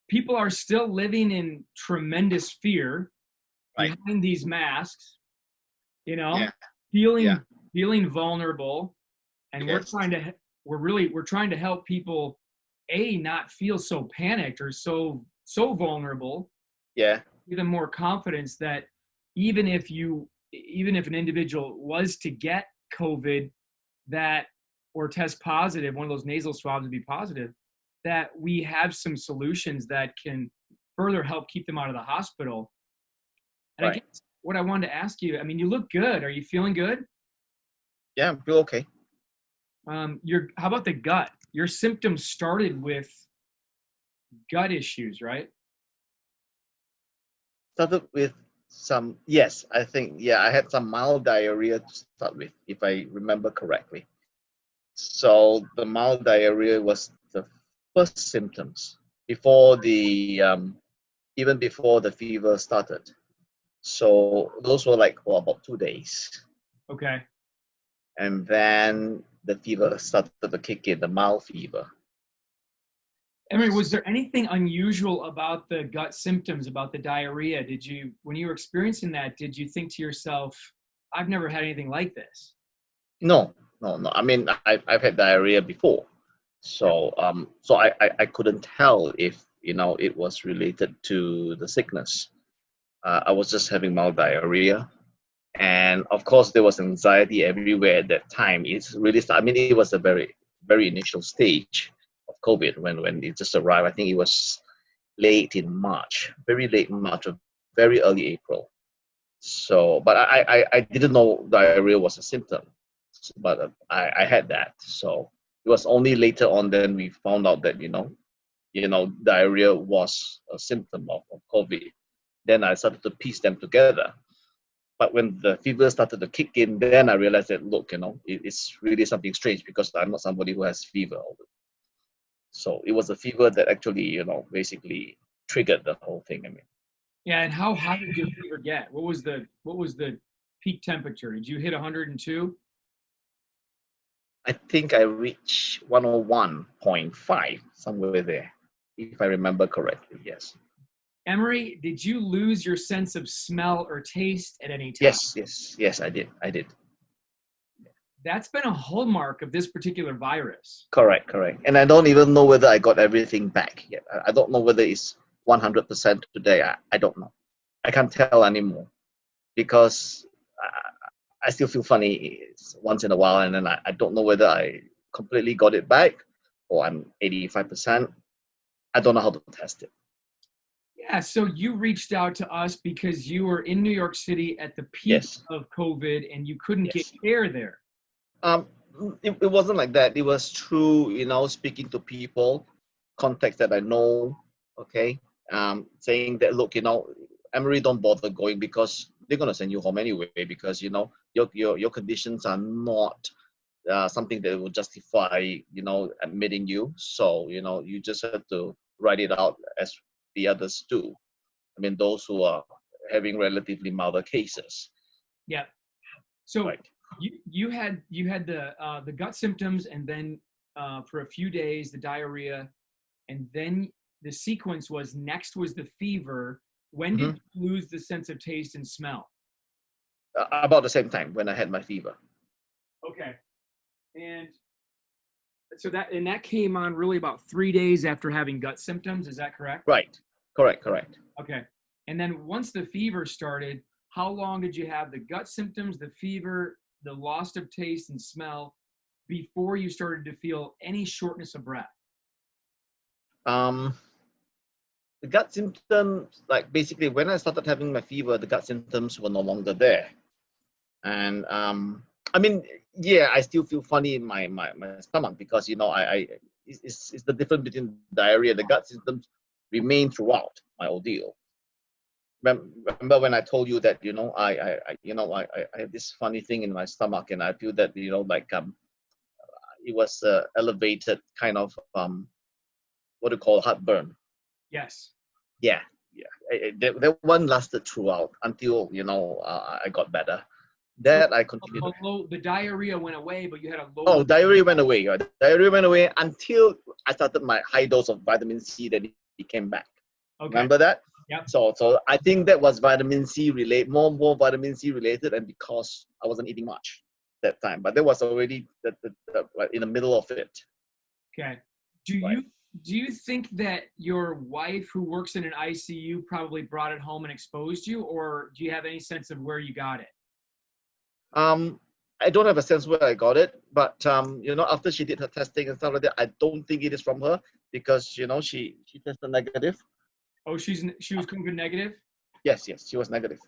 people are still living in tremendous fear Right. behind these masks, you know, Yeah. feeling Yeah. feeling vulnerable, and Yes. we're trying to help people not feel so panicked or so vulnerable, Yeah. give them more confidence that even if an individual was to get COVID, that or test positive, one of those nasal swabs would be positive, that we have some solutions that can further help keep them out of the hospital. And I Right. guess what I wanted to ask you, I mean, you look good. Are you feeling good? Yeah, I feel okay. How about the gut? Your symptoms started with gut issues, right? Started with some, yes, I think, yeah, I had some mild diarrhea to start with, if I remember correctly. So the mild diarrhea was the first symptoms before even before the fever started. So those were like for about 2 days. Okay. And then the fever started to kick in, the mild fever. Emery, was there anything unusual about the gut symptoms, about the diarrhea? When you were experiencing that, did you think to yourself, I've never had anything like this? No, no, no. I mean, I've had diarrhea before. So I couldn't tell if, it was related to the sickness. I was just having mild diarrhea. And of course, there was anxiety everywhere at that time. It's really, I mean, it was a very, very initial stage of COVID when it just arrived. I think it was late in March, very late March or very early April. So, but I didn't know diarrhea was a symptom, but I had that. So it was only later on then we found out that, diarrhea was a symptom of COVID. Then I started to piece them together. But when the fever started to kick in, then I realized that, look, it's really something strange because I'm not somebody who has fever. So it was a fever that actually, basically triggered the whole thing. I mean, Yeah, and how high did your fever get? What was the peak temperature? Did you hit 102? I think I reached 101.5, somewhere there, if I remember correctly. Yes. Emery, did you lose your sense of smell or taste at any time? Yes, yes, yes, I did. I did. That's been a hallmark of this particular virus. Correct, correct. And I don't even know whether I got everything back yet. I don't know whether it's 100% today. I don't know. I can't tell anymore because I still feel funny once in a while, and then I don't know whether I completely got it back or I'm 85%. I don't know how to test it. Yeah, so you reached out to us because you were in New York City at the peak Yes, of COVID and you couldn't get yes. care there. Um, it wasn't like that. It was through, speaking to people, contacts that I know, okay, saying that, look, Emery, don't bother going because they're gonna send you home anyway because your conditions are not something that will justify admitting you. So you just have to write it out as the others do. I mean, those who are having relatively milder cases, Yeah. So right? you had the gut symptoms, and then for a few days the diarrhea, and then the sequence was next was the fever. When Hmm. did you lose the sense of taste and smell? About the same time when I had my fever. Okay. And that came on really about 3 days after having gut symptoms. Is that correct? Right. Correct. Correct. Okay. And then once the fever started, how long did you have the gut symptoms, the fever, the loss of taste and smell before you started to feel any shortness of breath? Um, the gut symptoms, like basically when I started having my fever, the gut symptoms were no longer there. And I mean, yeah, I still feel funny in my stomach because it's the difference between diarrhea. The gut symptoms remain throughout my ordeal. Remember when I told you that I have this funny thing in my stomach and I feel that like it was elevated kind of what do you call heartburn. Yes. Yeah, yeah. That one lasted throughout until I got better. So That I continued. the diarrhea went away, but you had a low. Oh, diarrhea went away. Diarrhea went away until I started my high dose of vitamin C. Then it came back. Okay. Remember that? Yep. So I think that was vitamin C related, more vitamin C related, and because I wasn't eating much that time, but that was already like in the middle of it, Okay. Do right? you do you think that your wife, who works in an ICU, probably brought it home and exposed you, or do you have any sense of where you got it? Um, I don't have a sense where I got it, but after she did her testing and stuff like that, I don't think it is from her because she tested negative. Oh, she was COVID negative. Yes, she was negative.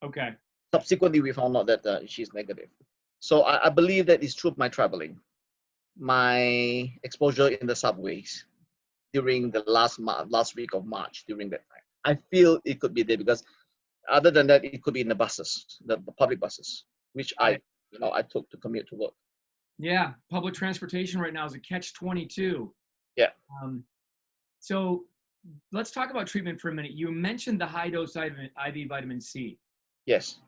Okay. Subsequently, we found out that she's negative. So I believe that is through my traveling, my exposure in the subways during the last week of March during that time. I feel it could be there because other than that, it could be in the buses, the public buses, which Got it. I took to commute to work. Yeah, public transportation right now is a catch-22. Yeah. Um, so let's talk about treatment for a minute. You mentioned the high dose IV vitamin C. Yes.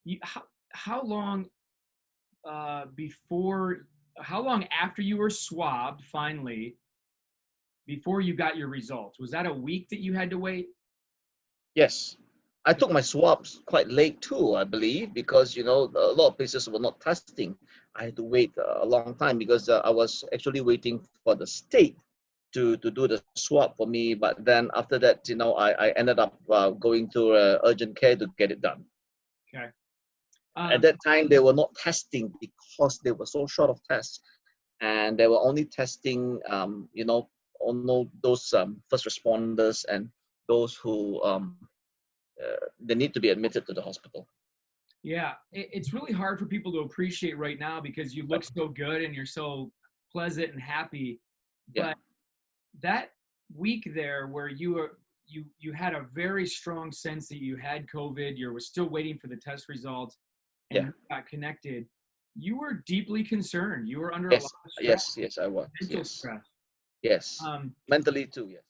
You, how long before, how long after you were swabbed finally before you got your results? Was that a week that you had to wait? Yes. I took my swabs quite late too, I believe, because a lot of places were not testing. I had to wait a long time because I was actually waiting for the state to do the swab for me. But then after that, I ended up going to urgent care to get it done. Okay. At that time, they were not testing because they were so short of tests, and they were only testing, on those first responders and those who they need to be admitted to the hospital. Yeah, it's really hard for people to appreciate right now because you look Right. so good and you're so pleasant and happy. Yeah, But that week there where you had a very strong sense that you had COVID, you were still waiting for the test results, and yeah. you got connected, you were deeply concerned. You were under a lot Yes, of stress, yes, yes. I was. mental Yes, stress. yes. Um, Mentally too. Yes.